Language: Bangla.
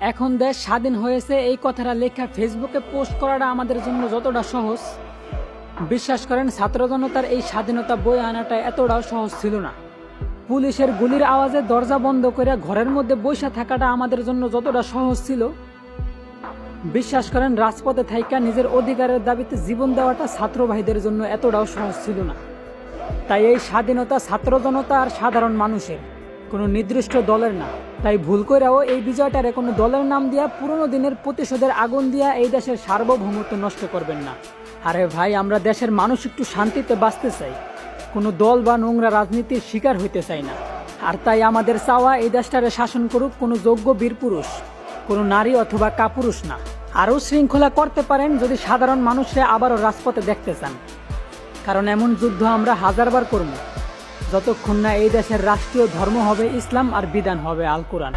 এখন দেশ স্বাধীন হয়েছে এই কথাটা লেখা ফেসবুকে পোস্ট করাটা আমাদের জন্য যতটা সহজ, বিশ্বাস করেন ছাত্র জনতার এই স্বাধীনতা বয়ে আনাটা এতটাও সহজ ছিল না। পুলিশের গুলির আওয়াজে দরজা বন্ধ করে ঘরের মধ্যে বসে থাকাটা আমাদের জন্য যতটা সহজ ছিল, বিশ্বাস করেন রাজপথে থাইকা নিজের অধিকারের দাবিতে জীবন দেওয়াটা ছাত্র ভাইদের জন্য এতটাও সহজ ছিল না। তাই এই স্বাধীনতা ছাত্র জনতা আর সাধারণ মানুষের, কোনো নির্দিষ্ট দলের না। তাই ভুল করেও এই বিজয়টারে কোনো দলের নাম দিয়া পুরনো দিনের প্রতিশোধের আগুন দিয়া এই দেশের সার্বভৌমত্ব নষ্ট করবেন না। আরে ভাই, আমরা দেশের মানুষ একটু শান্তিতে বাঁচতে চাই, কোনো দল বা নোংরা রাজনীতির শিকার হইতে চাই না। আর তাই আমাদের চাওয়া এই দেশটারে শাসন করুক কোনো যোগ্য বীর পুরুষ, কোনো নারী অথবা কাপুরুষ না। আরও শৃঙ্খলা করতে পারেন যদি সাধারণ মানুষরা আবারও রাজপথে দেখতে চান, কারণ এমন যুদ্ধ আমরা হাজারবার করব যতক্ষণ না এই দেশের রাষ্ট্রীয় ধর্ম হবে ইসলাম আর বিধান হবে আল কোরআন।